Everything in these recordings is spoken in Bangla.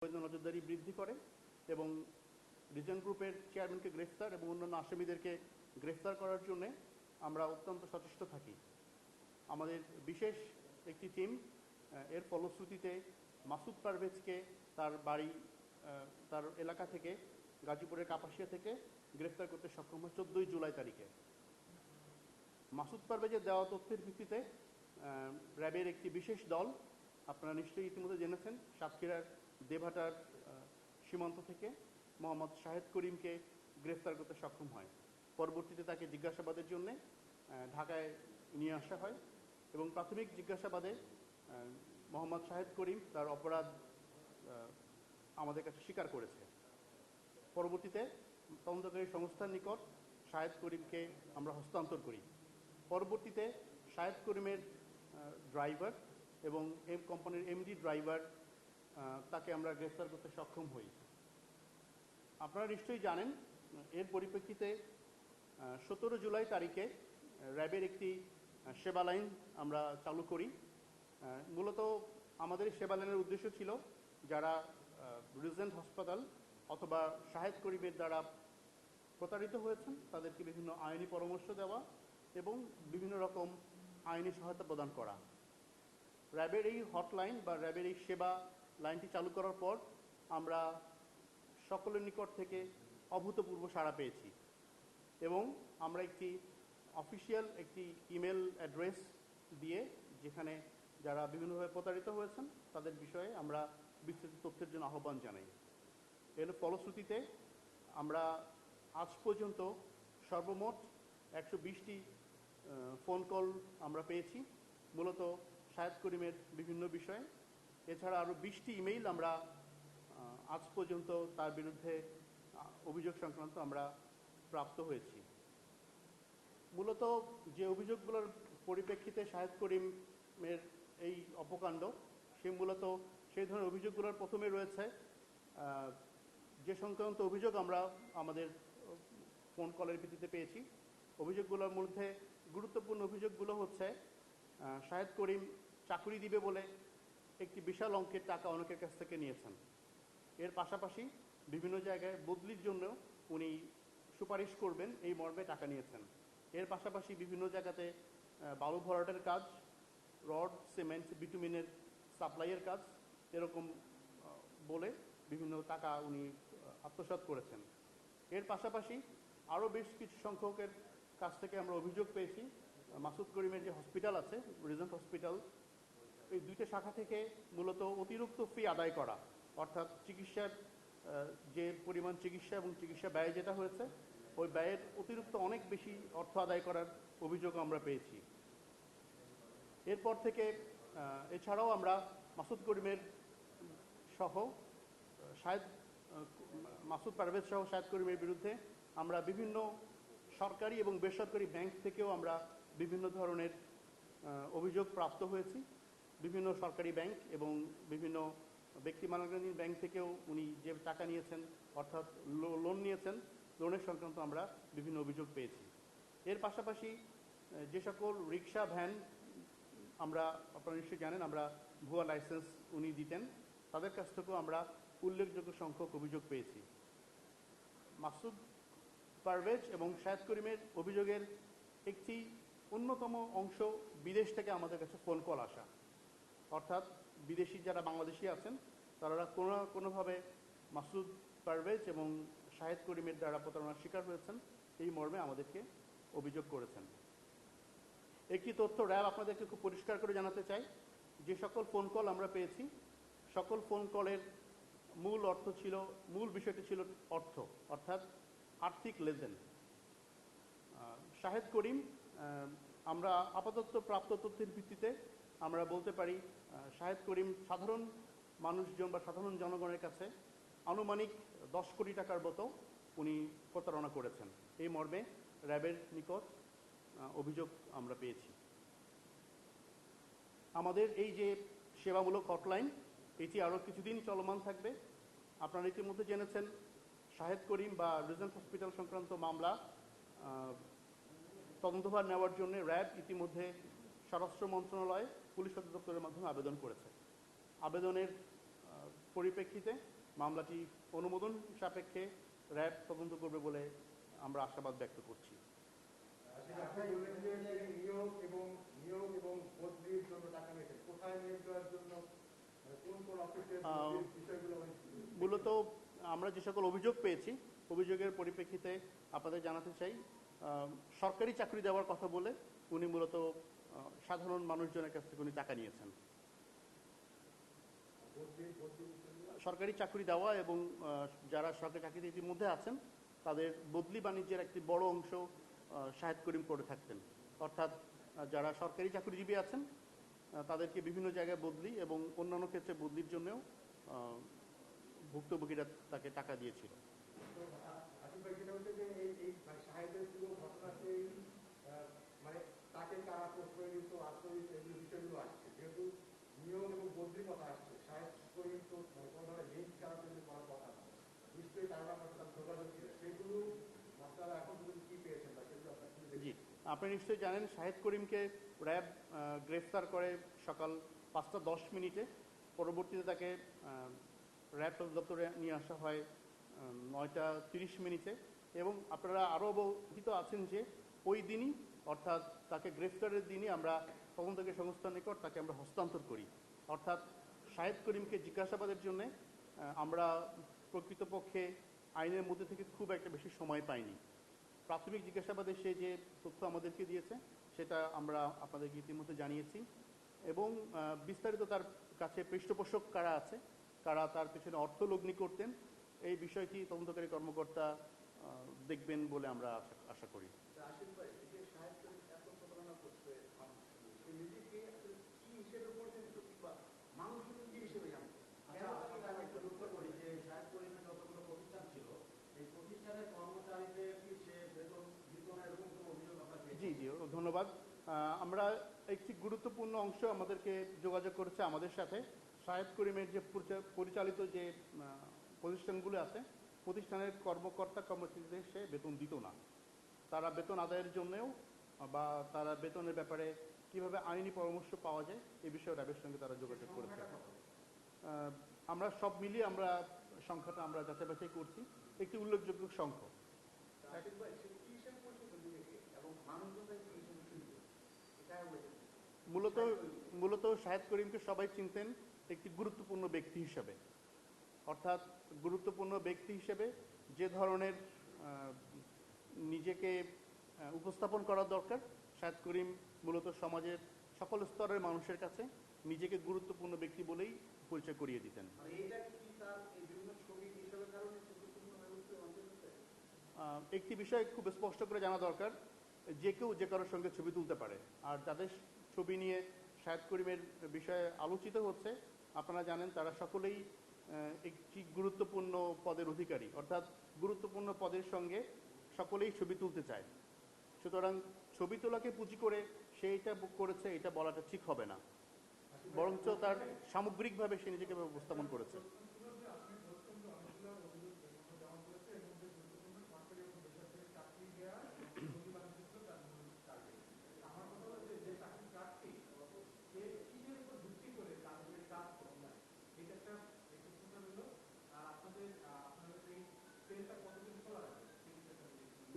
নজরদারি বৃদ্ধি করে এবং রিজন গ্রুপের চেয়ারম্যানকে গ্রেফতার এবং অন্যান্য আসামিদেরকে গ্রেফতার করার জন্য আমরা অত্যন্ত সচেষ্ট থাকি। আমাদের বিশেষ একটি টিম এর ফলশ্রুতিতে মাসুদ পারভেজকে তার বাড়ি তার এলাকা থেকে গাজীপুরের কাপাসিয়া থেকে গ্রেফতার করতে সক্ষম হয় 14 জুলাই তারিখে। মাসুদ পারভেজের দেওয়া তথ্যের ভিত্তিতে র্যাবের একটি বিশেষ দল, আপনারা নিশ্চয়ই ইতিমধ্যে জেনেছেন, সাতক্ষীরার দেবহাটার সীমান্ত থেকে মোহাম্মদ শাহেদ করিমকে গ্রেফতার করতে সক্ষম হয়। পরবর্তীতে তাকে জিজ্ঞাসাবাদের জন্য ঢাকায় নিয়ে আসা হয় এবং প্রাথমিক জিজ্ঞাসাবাদে মোহাম্মদ শাহেদ করিম তার অপরাধ আমাদের কাছে স্বীকার করেছে। পরবর্তীতে তদন্তকারী সংস্থার নিকট শাহেদ করিমকে আমরা হস্তান্তর করি। পরবর্তীতে শাহেদ করিমের ড্রাইভার এবং কোম্পানির এমডি ড্রাইভার তাকে আমরা গ্রেফতার করতে সক্ষম হই। আপনারা নিশ্চয়ই জানেন, এর পরিপ্রেক্ষিতে 17 জুলাই তারিখে র্যাবের একটি সেবা লাইন আমরা চালু করি। মূলত আমাদের সেবা লাইনের উদ্দেশ্য ছিল যারা রিজেন্ট হাসপাতাল অথবা শাহেদ করিমের দ্বারা প্রতারিত হয়েছেন তাদেরকে বিভিন্ন আইনি পরামর্শ দেওয়া এবং বিভিন্ন রকম আইনি সহায়তা প্রদান করা। র্যাবের এই হটলাইন বা র্যাবের এই সেবা লাইনটি চালু করার পর আমরা সকলের নিকট থেকে অভূতপূর্ব সাড়া পেয়েছি এবং আমরা একটি অফিসিয়াল একটি ইমেল অ্যাড্রেস দিয়ে, যেখানে যারা বিভিন্নভাবে প্রতারিত হয়েছেন তাদের বিষয়ে আমরা বিস্তৃত তথ্যের জন্য আহ্বান জানাই। এর ফলশ্রুতিতে আমরা আজ পর্যন্ত সর্বমোট 120টি ফোন কল আমরা পেয়েছি মূলত শাহেদ করিমের বিভিন্ন বিষয়ে। এছাড়া আরও 20টি ইমেইল আমরা আজ পর্যন্ত তার বিরুদ্ধে অভিযোগ সংক্রান্ত আমরা প্রাপ্ত হয়েছি। মূলত যে অভিযোগগুলোর পরিপ্রেক্ষিতে শাহেদ করিমের এই অপকাণ্ড, মূলত সেই ধরনের অভিযোগগুলোর প্রথমে রয়েছে যে সংক্রান্ত অভিযোগ আমরা আমাদের ফোন কলের ভিত্তিতে পেয়েছি। অভিযোগগুলোর মধ্যে গুরুত্বপূর্ণ অভিযোগগুলো হচ্ছে শাহেদ করিম চাকরি দিবে বলে একটি বিশাল অঙ্কের টাকা অনেকের কাছ থেকে নিয়েছেন। এর পাশাপাশি বিভিন্ন জায়গায় বদলির জন্য উনি সুপারিশ করবেন এই মর্মে টাকা নিয়েছেন। এর পাশাপাশি বিভিন্ন জায়গাতে বালু ভরাটের কাজ, রড, সিমেন্ট, বিটুমিনের সাপ্লাইয়ের কাজ এরকম বলে বিভিন্ন টাকা উনি আত্মসাৎ করেছেন। এর পাশাপাশি আরও বেশ কিছু সংখ্যকের কাছ থেকে আমরা অভিযোগ পেয়েছি মাসুদ করিমের যে হসপিটাল আছে, রিজেন্ট হসপিটাল, এই দুইটা শাখা থেকে মূলত অতিরিক্ত ফি আদায় করা, অর্থাৎ চিকিৎসার যে পরিমাণ চিকিৎসা এবং চিকিৎসা ব্যয় যেটা হয়েছে ওই ব্যয়ের অতিরিক্ত অনেক বেশি অর্থ আদায় করার অভিযোগ আমরা পেয়েছি। এরপর থেকে এছাড়াও আমরা মাসুদ করিমের সহ মাসুদ পারভেজ সহ শাহেদ করিমের বিরুদ্ধে আমরা বিভিন্ন সরকারি এবং বেসরকারি ব্যাংক থেকেও আমরা বিভিন্ন ধরনের অভিযোগ প্রাপ্ত হয়েছি। বিভিন্ন সরকারি ব্যাংক এবং বিভিন্ন ব্যক্তি মালিকানাধীন ব্যাংক থেকেও উনি যে টাকা নিয়েছেন অর্থাৎ লোন নিয়েছেন, লোনের সংক্রান্ত আমরা বিভিন্ন অভিযোগ পেয়েছি। এর পাশাপাশি যে সকল রিক্সা, ভ্যান আমরা, আপনারা নিশ্চয়ই জানেন, আমরা ভুয়া লাইসেন্স উনি দিতেন, তাদের কাছ থেকেও আমরা উল্লেখযোগ্য সংখ্যক অভিযোগ পেয়েছি। মাসুদ পারভেজ এবং শাহেদ করিমের অভিযোগের একটি অন্যতম অংশ বিদেশ থেকে আমাদের কাছে ফোন কল আসা, অর্থাৎ বিদেশি যারা বাংলাদেশি আছেন তারা কোনোভাবে মাসুদ পারভেজ এবং শাহেদ করিমের দ্বারা প্রতারণার শিকার হয়েছেন এই মর্মে আমাদেরকে অভিযোগ করেছেন। একটি তথ্য র্যাব আপনাদেরকে খুব পরিষ্কার করে জানাতে চাই, যে সকল ফোন কল আমরা পেয়েছি সকল ফোন কলের মূল বিষয়টি ছিল অর্থ, অর্থাৎ আর্থিক লেনদেন। শাহেদ করিম, আমরা আপাতত প্রাপ্ত তথ্যের ভিত্তিতে আমরা বলতে পারি শাহেদ করিম সাধারণ মানুষজন বা সাধারণ জনগণের কাছে আনুমানিক 10 কোটি টাকার মতো উনি প্রতারণা করেছেন এই মর্মে র্যাবের নিকট অভিযোগ আমরা পেয়েছি। আমাদের এই যে সেবামূলক হটলাইন এটি আরও কিছুদিন চলমান থাকবে। আপনারা ইতিমধ্যে জেনেছেন শাহেদ করিম বা রিজেন্ট হসপিটাল সংক্রান্ত মামলা তদন্তভার নেওয়ার জন্য র্যাব ইতিমধ্যে স্বরাষ্ট্র মন্ত্রণালয় পুলিশ অধিদপ্তরের মাধ্যমে আবেদন করেছে। আবেদনের পরিপ্রেক্ষিতে মামলাটি অনুমোদন সাপেক্ষে র্যাব তদন্ত করবে বলে আমরা আশাবাদ ব্যক্ত করছি। মূলত আমরা যে সকল অভিযোগ পেয়েছি, অভিযোগের পরিপ্রেক্ষিতে আপনাদের জানাতে চাই, সরকারি চাকরি দেওয়ার কথা বলে উনি মূলত সাধারণ মানুষজনের কাছ থেকে উনি টাকা নিয়েছেন। সরকারি চাকরি দেওয়া এবং যারা সরকারি চাকরিতে ইতিমধ্যে আছেন তাদের বদলি বাণিজ্যের একটি বড় অংশ শাহেদ করিম করে থাকতেন। অর্থাৎ যারা সরকারি চাকরিজীবী আছেন তাদেরকে বিভিন্ন জায়গায় বদলি এবং অন্যান্য ক্ষেত্রে বদলির জন্যও ভুক্তভোগীরা তাকে টাকা দিয়েছিল। জি, আপনি নিশ্চয়ই জানেন শাহেদ করিমকে র্যাব গ্রেফতার করে সকাল 5:10 পরবর্তীতে তাকে র্যাব দপ্তরে নিয়ে আসা হয় 9:30 এবং আপনারা আরও অবহিত আছেন যে ওই দিনই অর্থাৎ তাকে গ্রেফতারের দিনই আমরা তদন্তকারী সংস্থার নিকট তাকে আমরা হস্তান্তর করি। অর্থাৎ শাহেদ করিমকে জিজ্ঞাসাবাদের জন্য আমরা প্রকৃতপক্ষে আইনের মধ্যে থেকে খুব একটা বেশি সময় পাইনি। প্রাথমিক জিজ্ঞাসাবাদে সে যে তথ্য আমাদেরকে দিয়েছে সেটা আমরা আপনাদেরকে ইতিমধ্যে জানিয়েছি এবং বিস্তারিত তার কাছে পৃষ্ঠপোষক কারা আছে, কারা তার পেছনে অর্থ লগ্নি করতেন, এই বিষয়টি তদন্তকারী কর্মকর্তা দেখবেন বলে আমরা আশা করি। জি জি, ধন্যবাদ। আমরা একটি গুরুত্বপূর্ণ অংশ আমাদেরকে যোগাযোগ করেছে আমাদের সাথে। শাহেদ করিমের যে পরিচালিত যে প্রতিষ্ঠানগুলো আছে, প্রতিষ্ঠানের কর্মকর্তা কর্মচারীদের সে বেতন দিত না। তারা বেতন আদায়ের জন্যও বা তারা বেতনের ব্যাপারে কিভাবে আইনি পরামর্শ পাওয়া যায় এই বিষয়ে র্যাবের সঙ্গে তারা যোগাযোগ করেছে। আমরা সব মিলিয়ে আমরা সংখ্যাটা আমরা যাচাই বাছাই করছি, একটি উল্লেখযোগ্য সংখ্যা। মূলত শাহেদ করিমকে সবাই চিনতেন একটি গুরুত্বপূর্ণ ব্যক্তি হিসেবে। অর্থাৎ গুরুত্বপূর্ণ ব্যক্তি হিসেবে যে ধরনের নিজেকে উপস্থাপন করা দরকার, শাহেদ করিম মূলত সমাজের সকল স্তরের মানুষের কাছে নিজেকে গুরুত্বপূর্ণ ব্যক্তি বলেই পরিচয় করিয়ে দিতেন। একটি বিষয় খুব স্পষ্ট করে জানা দরকার, যে কেউ যে কারোর সঙ্গে ছবি তুলতে পারে। আর যাদের ছবি নিয়ে শাহেদ করিমের বিষয়ে আলোচিত হচ্ছে আপনারা জানেন তারা সকলেই একটি গুরুত্বপূর্ণ পদের অধিকারী, অর্থাৎ গুরুত্বপূর্ণ পদের সঙ্গে সকলেই ছবি তুলতে চায়। সুতরাং ছবি তোলাকে পুঁজি করে সে এটা করেছে এটা বলাটা ঠিক হবে না, বরঞ্চ তার সামগ্রিকভাবে সে নিজেকে উপস্থাপন করেছে।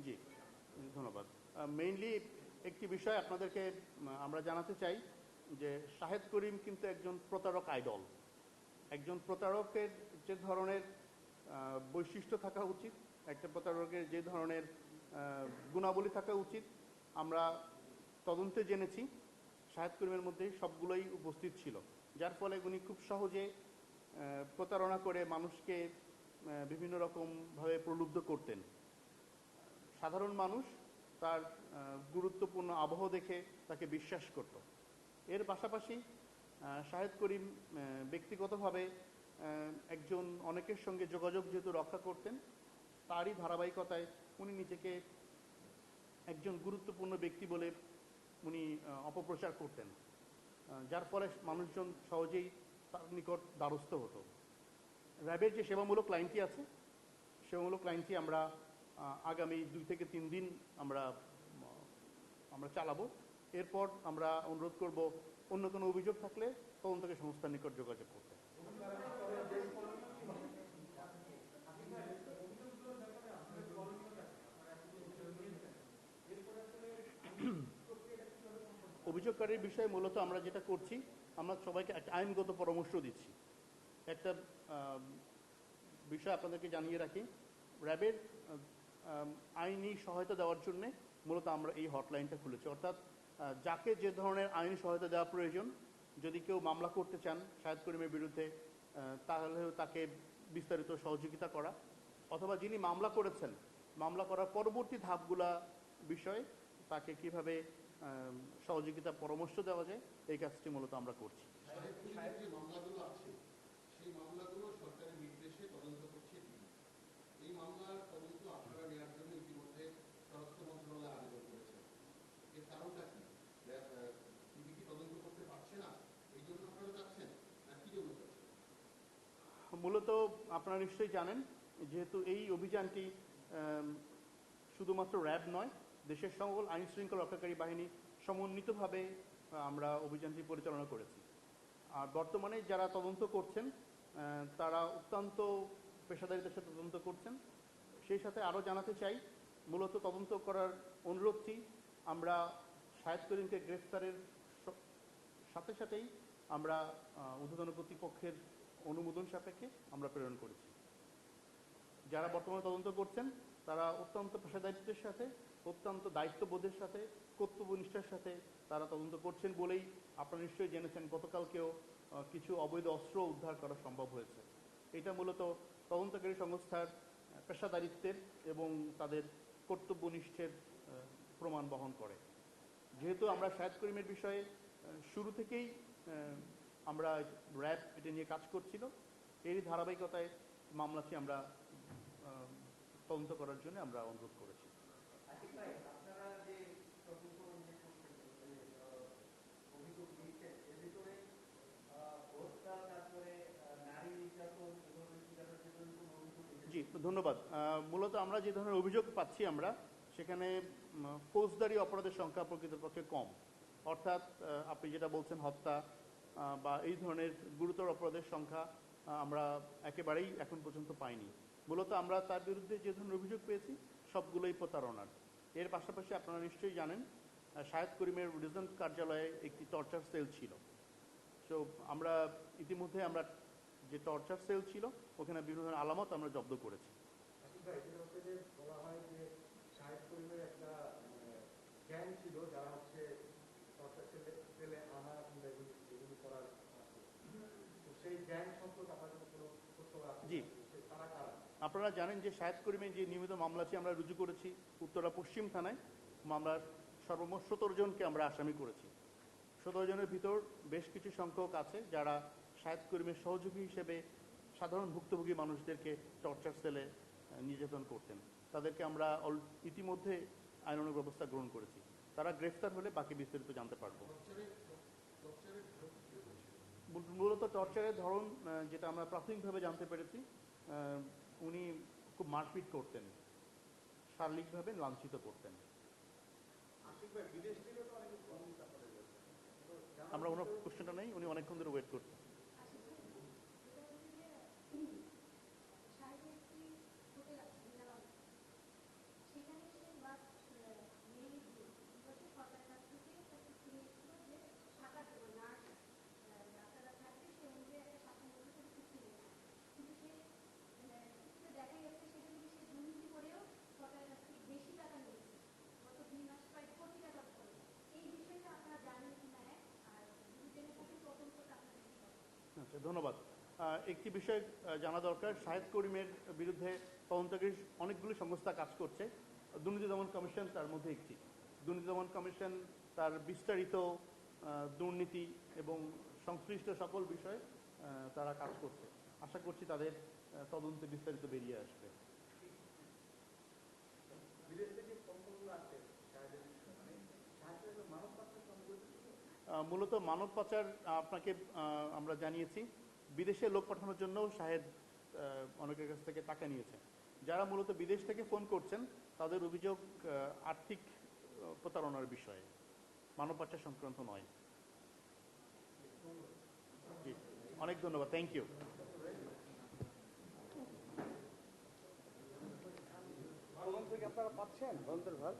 জি, ধন্যবাদ। মেইনলি একটি বিষয় আপনাদেরকে আমরা জানাতে চাই যে শাহেদ করিম কিন্তু একজন প্রতারক আইডল। একজন প্রতারকের যে ধরনের বৈশিষ্ট্য থাকা উচিত, একটা প্রতারকের যে ধরনের গুণাবলী থাকা উচিত, আমরা তদন্তে জেনেছি শাহেদ করিমের মধ্যে সবগুলোই উপস্থিত ছিল, যার ফলে উনি খুব সহজে প্রতারণা করে মানুষকে বিভিন্ন রকমভাবে প্রলুব্ধ করতেন। সাধারণ মানুষ তার গুরুত্বপূর্ণ আবহ দেখে তাকে বিশ্বাস করত। এর পাশাপাশি শাহেদ করিম ব্যক্তিগতভাবে একজন অনেকের সঙ্গে যোগাযোগ যেহেতু রক্ষা করতেন, তারই ধারাবাহিকতায় উনি নিজেকে একজন গুরুত্বপূর্ণ ব্যক্তি বলে উনি অপপ্রচার করতেন, যার ফলে মানুষজন সহজেই তার নিকট দ্বারস্থ হতো। র্যাবের যে সেবামূলক লাইনটি আছে, সেবামূলক লাইনটি আমরা আগামী 2 থেকে 3 দিন আমরা চালাবো। এরপর আমরা অনুরোধ করব অন্য কোনো অভিযোগ থাকলে তদন্তকারী সংস্থার নিকট যোগাযোগ করতে। অভিযোগকারীর বিষয়ে মূলত আমরা যেটা করছি, আমরা সবাইকে একটা আইনগত পরামর্শ দিচ্ছি। একটা বিষয় আপনাদেরকে জানিয়ে রাখি, র্যাবের আইনি সহায়তা দেওয়ার জন্যে মূলত আমরা এই হটলাইনটা খুলেছি। অর্থাৎ যাকে যে ধরনের আইনি সহায়তা দেওয়া প্রয়োজন, যদি কেউ মামলা করতে চান শাহেদ করিমের বিরুদ্ধে, তাহলে তাকে বিস্তারিত সহযোগিতা করা, অথবা যিনি মামলা করেছেন মামলা করার পরবর্তী ধাপগুলা বিষয়ে তাকে কিভাবে সহযোগিতা পরামর্শ দেওয়া যায়, এই কাজটি মূলত আমরা করছি। যে মামলাগুলো আছে সেই মামলাগুলো সরকারের নির্দেশে তদন্ত করছে এই মামলার তদন্ত আপনারা নেওয়ার জন্য ইতিমধ্যে স্বরাষ্ট্র মন্ত্রণালয়ে আবেদন করেছেন। এর কারণটা কি? তিনি কি তদন্ত করতে পারছে না, এই জন্য আপনারা যাচ্ছেন, না কি জন্য যাচ্ছেন? মূলত আপনারা নিশ্চয়ই জানেন, যেহেতু এই অভিযানটি শুধুমাত্র র্যাব নয়, দেশের সকল আইন শৃঙ্খলা রক্ষাকারী বাহিনী সমন্বিতভাবে আমরা অভিযানটি পরিচালনা করেছি। আর বর্তমানে যারা তদন্ত করছেন তারা অত্যন্ত পেশাদারিতার সাথে তদন্ত করছেন। সেই সাথে আরও জানাতে চাই, মূলত তদন্ত করার অনুরোধটি আমরা শাহেদ করিমকে গ্রেফতারের সাথে সাথেই আমরা ঊর্ধ্বতন কর্তৃপক্ষের অনুমোদন সাপেক্ষে আমরা প্রেরণ করেছি। যারা বর্তমানে তদন্ত করছেন তারা অত্যন্ত পেশাদারিত্বের সাথে, অত্যন্ত দায়িত্ববোধের সাথে, কর্তব্যনিষ্ঠার সাথে তারা তদন্ত করছেন বলেই আপনারা নিশ্চয়ই জেনেছেন গতকালকেও কিছু অবৈধ অস্ত্র উদ্ধার করা সম্ভব হয়েছে। এটা মূলত তদন্তকারী সংস্থার পেশাদারিত্বের এবং তাদের কর্তব্যনিষ্ঠের প্রমাণ বহন করে। যেহেতু আমরা শাহেদ করিমের বিষয়ে শুরু থেকেই আমরা র্যাব এটা নিয়ে কাজ করছিল, এরই ধারাবাহিকতায় মামলাটি আমরা তদন্ত করার জন্য আমরা অনুরোধ করেছি। জি ধন্যবাদ। মূলত আমরা যে ধরনের অভিযোগ পাচ্ছি আমরা সেখানে ফৌজদারি অপরাধের সংখ্যা প্রকৃতপক্ষে কম। অর্থাৎ আপনি যেটা বলছেন হত্যা বা এই ধরনের গুরুতর অপরাধের সংখ্যা আমরা একেবারেই এখন পর্যন্ত পাইনি। মূলত আমরা তার বিরুদ্ধে যে ধরনের অভিযোগ পেয়েছি সবগুলোই প্রতারণার। এর পাশাপাশি আপনারা নিশ্চয়ই জানেন শাহেদ করিমের রিজেন্ট কার্যালয়ে একটি টর্চার সেল ছিল। সো আমরা ইতিমধ্যে আমরা যে টর্চার সেল ছিল ওখানে বিভিন্ন ধরনের আলামত আমরা জব্দ করেছি। জি, আপনারা জানেন যে শাহেদ করিমের যে নিয়মিত মামলাটি আমরা রুজু করেছি উত্তরা পশ্চিম থানায়, মামলার সর্বমোট 17 জনকে আমরা আসামি করেছি। 17 জনের ভিতর বেশ কিছু সংখ্যক আছে যারা শাহেদ করিমের সহযোগী হিসেবে সাধারণ ভুক্তভোগী মানুষদেরকে টর্চার সেলে নির্যাতন করতেন। তাদেরকে আমরা ইতিমধ্যে আইনানুগ ব্যবস্থা গ্রহণ করেছি। তারা গ্রেফতার হলে বাকি বিস্তারিত জানতে পারবো। মূলত টর্চারের ধরন যেটা আমরা প্রাথমিকভাবে জানতে পেরেছি, উনি খুব মারপিট করতেন, শারীরিকভাবে লাঞ্ছিত করতেন। আমরা ওনার কোশ্চেনটা নেই, উনি অনেকক্ষণ ধরে ওয়েট করতেন। ধন্যবাদ। একটি বিষয় জানা দরকার, শাহেদ করিমের বিরুদ্ধে তদন্তকারী অনেকগুলি সংস্থা কাজ করছে। দুর্নীতি দমন কমিশন তার মধ্যে একটি। দুর্নীতি দমন কমিশন তার বিস্তারিত দুর্নীতি এবং সংশ্লিষ্ট সকল বিষয়ে তারা কাজ করছে। আশা করছি তাদের তদন্তে বিস্তারিত বেরিয়ে আসবে। মূলত মানব পাচার আপনাকে আমরা জানিয়েছি, বিদেশে লোক পাঠানোর জন্য শাহেদ অনেকের কাছ থেকে টাকা নিয়েছে। যারা মূলত বিদেশ থেকে ফোন করছেন তাদের অভিযোগ আর্থিক প্রতারণার বিষয়ে, মানব পাচার সংক্রান্ত নয়। জি, অনেক ধন্যবাদ। Thank you. পাচ্ছেন তদন্তের ভার?